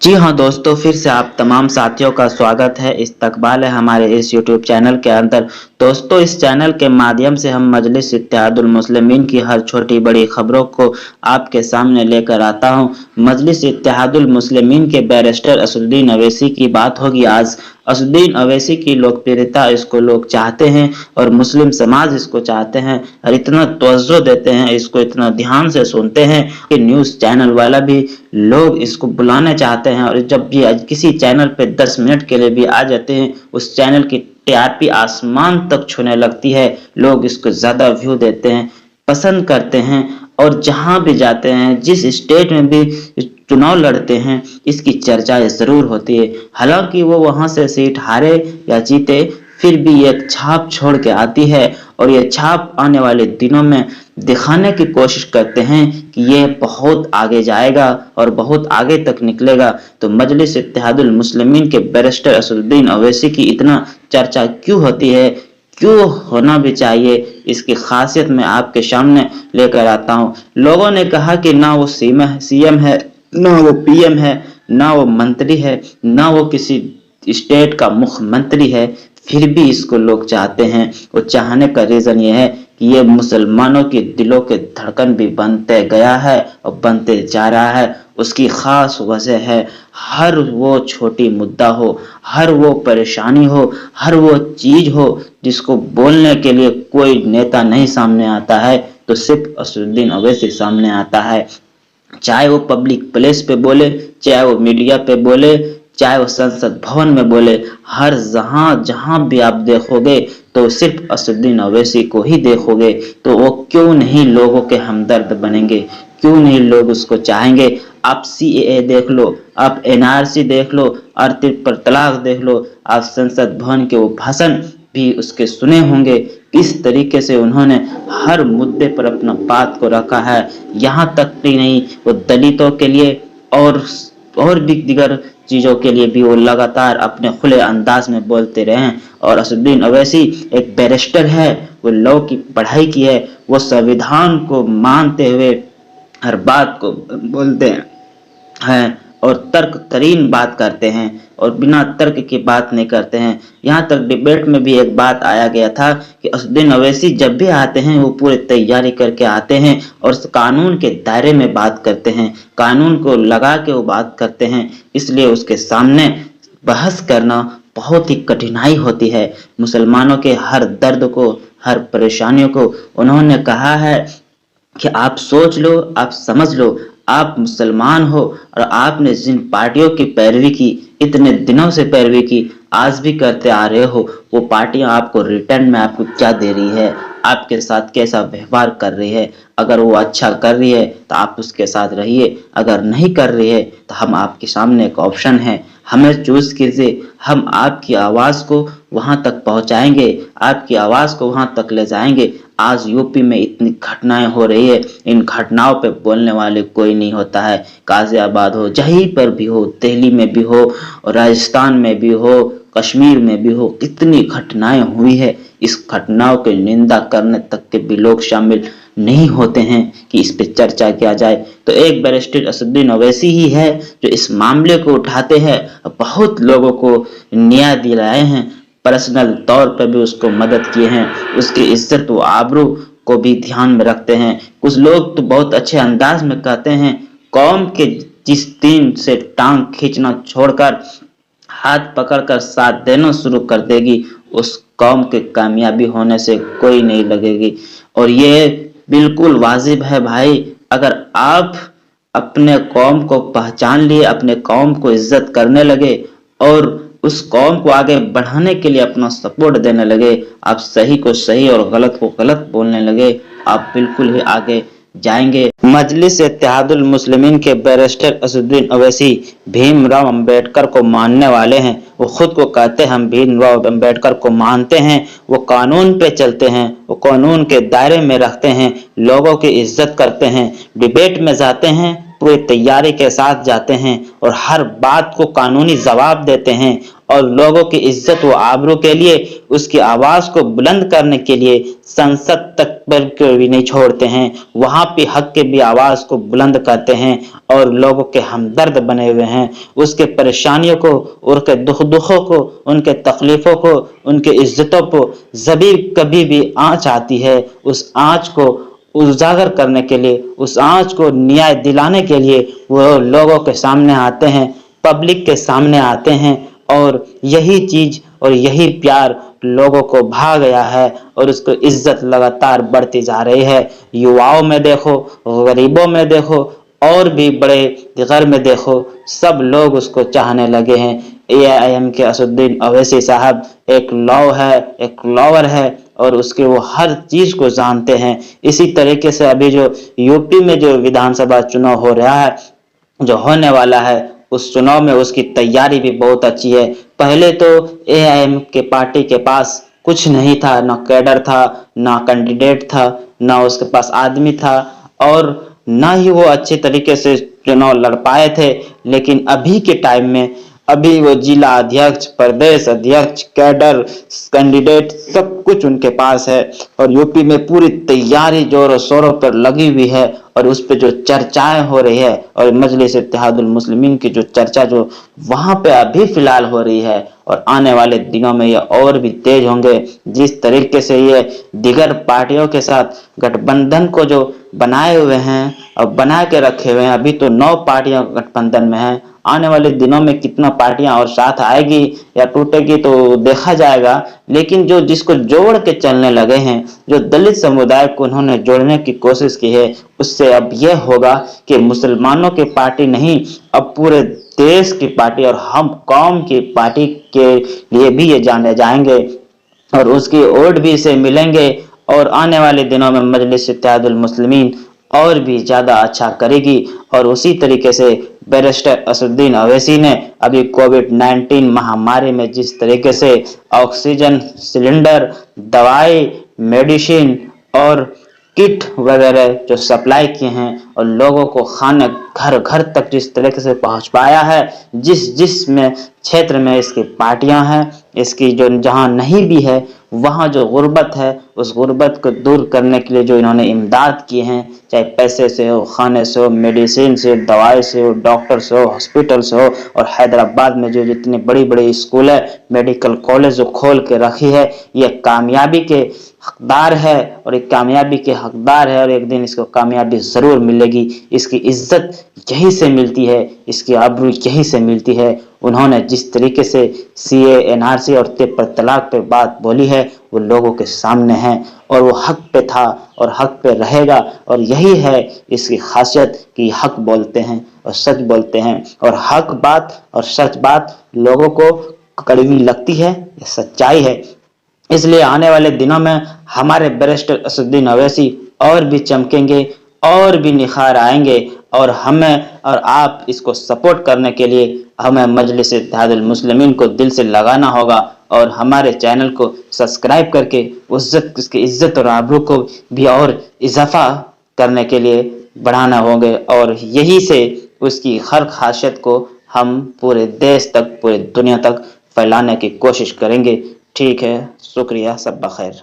जी हाँ दोस्तों, फिर से आप तमाम साथियों का स्वागत है। इस्तकबाल है हमारे इस यूट्यूब चैनल के अंदर। दोस्तों, इस चैनल के माध्यम से हम मजलिस इत्तेहादुल मुस्लिमीन की हर छोटी बड़ी खबरों को आपके सामने लेकर आता हूँ। मजलिस इत्तेहादुल मुस्लिमीन के बैरिस्टर असदुद्दीन अवैसी की बात होगी आज। असदुद्दीन अवैसी की लोकप्रियता इसको लोग चाहते हैं और मुस्लिम समाज इसको चाहते हैं और इतना तवज्जो देते हैं, इसको इतना ध्यान से सुनते हैं कि न्यूज़ चैनल वाला भी लोग इसको बुलाना चाहते हैं। और जब भी किसी चैनल पे 10 मिनट के लिए भी आ जाते हैं, उस चैनल की टीआरपी आसमान तक छूने लगती है। लोग इसको ज्यादा व्यू देते हैं, पसंद करते हैं और जहां भी जाते हैं, जिस स्टेट में भी चुनाव लड़ते हैं, इसकी चर्चा जरूर होती है। हालांकि वो वहां से सीट हारे या जीते, फिर भी एक छाप छोड़ के आती है और ये छाप आने वाले दिनों में दिखाने की कोशिश करते हैं कि ये बहुत आगे जाएगा और बहुत आगे तक निकलेगा। तो मजलिस इत्तेहादुल मुस्लिमीन के बैरिस्टर असदुद्दीन अवैसी की इतना चर्चा क्यों होती है, क्यों होना भी चाहिए, इसकी खासियत मैं आपके सामने लेकर आता हूँ। लोगों ने कहा कि ना वो सीएम है, ना वो पीएम है, ना वो मंत्री है, ना वो किसी स्टेट का मुख्यमंत्री है, फिर भी इसको लोग चाहते हैं। वो चाहने का रीजन ये है कि ये मुसलमानों के दिलों के धड़कन भी बनते गया है और बनते जा रहा है। उसकी खास वजह है, हर वो छोटी मुद्दा हो, हर वो परेशानी हो, हर वो चीज हो जिसको बोलने के लिए कोई नेता नहीं सामने आता है, तो सिर्फ असदुद्दीन अवैसी सामने आता है। चाहे वो पब्लिक प्लेस पे बोले, चाहे वो मीडिया पे बोले, चाहे वो संसद भवन में बोले, हर जहां भी आप देखोगे तो सिर्फ असदुद्दीन अवैसी को ही देखोगे। तो वो क्यों नहीं लोगों के हमदर्द बनेंगे, क्यों नहीं लोग उसको चाहेंगे। आप सीएए देख लो, आप एनआरसी देख लो, और ट्रिपल तलाक देख लो, आप संसद भवन के वो भाषण भी उसके सुने होंगे। किस तरीके से उन्होंने हर मुद्दे पर अपना बात को रखा है। यहाँ तक ही नहीं, वो दलितों के लिए और भी दिगर चीजों के लिए भी वो लगातार अपने खुले अंदाज में बोलते रहे हैं। और असदुद्दीन अवैसी एक बैरिस्टर है, वो लॉ की पढ़ाई की है, वो संविधान को मानते हुए हर बात को बोलते हैं और तर्क तरीन बात करते हैं और बिना तर्क की बात नहीं करते हैं। यहाँ तक डिबेट में भी एक बात आया गया था कि असदुद्दीन अवैसी जब भी आते हैं वो पूरी तैयारी करके आते हैं और कानून के दायरे में बात करते हैं, कानून को लगा के वो बात करते हैं। इसलिए उसके सामने बहस करना बहुत ही कठिनाई होती है। मुसलमानों के हर दर्द को, हर परेशानियों को उन्होंने कहा है कि आप सोच लो, आप समझ लो, आप मुसलमान हो और आपने जिन पार्टियों की पैरवी की, इतने दिनों से पैरवी की, आज भी करते आ रहे हो, वो पार्टियां आपको रिटर्न में आपको क्या दे रही है, आपके साथ कैसा व्यवहार कर रही है। अगर वो अच्छा कर रही है तो आप उसके साथ रहिए, अगर नहीं कर रही है तो हम आपके सामने एक ऑप्शन है, हमें चूज कीजिए। हम आपकी आवाज को वहां तक पहुंचाएंगे, आपकी आवाज को वहां तक ले जाएंगे। आज यूपी में इतनी घटनाएं हो रही है, इन घटनाओं पे बोलने वाले कोई नहीं होता है। गाजियाबाद हो, जहीं पर भी हो, दिल्ली में भी हो, और राजस्थान में भी हो, कश्मीर में भी हो, कितनी घटनाएं हुई है। इस घटनाओं की निंदा करने तक के भी लोग शामिल नहीं होते हैं कि इस पे चर्चा किया जाए। तो एक बैरिस्टर असदुद्दीन अवैसी ही है जो इस मामले को उठाते हैं, बहुत लोगों को न्याय दिलाए हैं, पर्सनल तौर पर भी उसको मदद किए हैं, उसकी इज्जत व आबरू को भी ध्यान में रखते हैं। कुछ लोग तो बहुत अच्छे अंदाज में कहते हैं, कौम के जिस दिन से टांग खींचना छोड़कर हाथ पकड़कर साथ देना शुरू कर देगी, उस कौम के कामयाबी होने से कोई नहीं लगेगी। और ये बिल्कुल वाजिब है भाई, अगर आप अपने कौम को पहचान लिए, अपने कौम को इज्जत करने लगे और उस कौम को आगे बढ़ाने के लिए अपना सपोर्ट देने लगे, आप सही को सही और गलत को गलत बोलने लगे, आप बिल्कुल ही आगे जाएंगे। मजलिस इत्तेहादुल मुस्लिमीन के बैरिस्टर असदुद्दीन अवैसी भीमराव अंबेडकर को मानने वाले हैं। वो खुद को कहते हैं हम भीमराव अंबेडकर को मानते हैं, वो कानून पे चलते हैं, वो कानून के दायरे में रखते हैं, लोगों की इज्जत करते हैं, डिबेट में जाते हैं, पूरी तैयारी के साथ जाते हैं और हर बात को कानूनी जवाब देते हैं और लोगों की इज्जत व आबरू के लिए उसकी आवाज को बुलंद करने के लिए संसद तक पर भी नहीं छोड़ते हैं, वहां पे हक के भी आवाज को बुलंद करते हैं और लोगों के हमदर्द बने हुए हैं। उसके परेशानियों को, उनके दुखों को, उनके तकलीफों को, उनके इज्जतों को जभी कभी भी आंच आती है, उस आंच को उजागर करने के लिए, उस आंच को न्याय दिलाने के लिए वो लोगों के सामने आते हैं, पब्लिक के सामने आते हैं। और यही चीज और यही प्यार लोगों को भा गया है और उसको इज्जत लगातार बढ़ती जा रही है। युवाओं में देखो, गरीबों में देखो, और भी बड़े घर में देखो, सब लोग उसको चाहने लगे हैं। एआईएम के असदुद्दीन अवैसी साहब एक लॉ है, एक लॉवर है और उसके वो हर चीज को जानते हैं। इसी तरीके से अभी जो यूपी में जो विधानसभा चुनाव हो रहा है, जो होने वाला है, उस चुनाव में उसकी तैयारी भी बहुत अच्छी है। पहले तो एआईएम के पार्टी के पास कुछ नहीं था, ना कैडर था, ना कैंडिडेट था, ना उसके पास आदमी था और ना ही वो अच्छे तरीके से चुनाव लड़ पाए थे। लेकिन अभी के टाइम में अभी वो जिला अध्यक्ष, प्रदेश अध्यक्ष, कैडर, कैंडिडेट सब कुछ उनके पास है और यूपी में पूरी तैयारी जोरों शोरों पर लगी हुई है और उस पर जो चर्चाएं हो रही है और मजलिस इत्तेहादुल मुस्लिमीन की जो चर्चा जो वहां पे अभी फिलहाल हो रही है और आने वाले दिनों में ये और भी तेज होंगे। जिस तरीके से ये दिगर पार्टियों के साथ गठबंधन को जो बनाए हुए हैं और बना के रखे हुए हैं, अभी तो 9 पार्टियां गठबंधन में हैं। आने वाले दिनों में कितना पार्टियां और साथ आएगी या टूटेगी तो देखा जाएगा। लेकिन जो जिसको जोड़ के चलने लगे हैं, जो दलित समुदाय को उन्होंने जोड़ने की कोशिश की है, उससे अब यह होगा कि मुसलमानों की पार्टी नहीं, अब पूरे देश की पार्टी और हम कौम की पार्टी के लिए भी ये जाने जाएंगे और उसकी वोट भी इसे मिलेंगे। और आने वाले दिनों में मजलिस इत्तेहादुल मुस्लिमीन और भी ज्यादा अच्छा करेगी। और उसी तरीके से बैरिस्टर असदुद्दीन अवैसी ने अभी कोविड-19 महामारी में जिस तरीके से ऑक्सीजन सिलेंडर, दवाई, मेडिसिन और किट वगैरह जो सप्लाई किए हैं और लोगों को खाने घर घर तक जिस तरीके से पहुंच पाया है, जिस में क्षेत्र में इसकी पार्टियां हैं, इसकी जो जहां नहीं भी है वहां जो गुर्बत है, उस गुर्बत को दूर करने के लिए जो इन्होंने इमदाद किए हैं, चाहे पैसे से हो, खाने से हो, मेडिसिन से, दवाई से हो, डॉक्टर से हो, हॉस्पिटल से हो, और हैदराबाद में जो जितनी बड़ी बड़ी स्कूल है, मेडिकल कॉलेज जो खोल के रखी है, ये कामयाबी के हकदार है और एक कामयाबी के हकदार है और एक दिन इसको कामयाबी जरूर मिलेगी। इसकी इज्जत यहीं से मिलती है, इसकी आबरू यहीं से मिलती है। उन्होंने जिस तरीके से सीए, एनआरसी और ट्रिपल तलाक पे बात बोली है, वो लोगों के सामने है और वो हक पे था और हक पे रहेगा। और यही है इसकी खासियत कि हक बोलते हैं और सच बोलते हैं, और हक बात और सच बात लोगों को कड़वी लगती है, ये सच्चाई है। इसलिए आने वाले दिनों में हमारे बैरिस्टर असदुद्दीन अवैसी और भी चमकेंगे और भी निखार आएंगे और हमें और आप इसको सपोर्ट करने के लिए हमें मजलिस इत्तेहादुल मुस्लिमीन को दिल से लगाना होगा और हमारे चैनल को सब्सक्राइब करके उसकी इज्जत और आबरू को भी और इजाफा करने के लिए बढ़ाना होगा और यही से उसकी हर खासियत को हम पूरे देश तक, पूरे दुनिया तक फैलाने की कोशिश करेंगे। ठीक है, शुक्रिया, सब बखैर।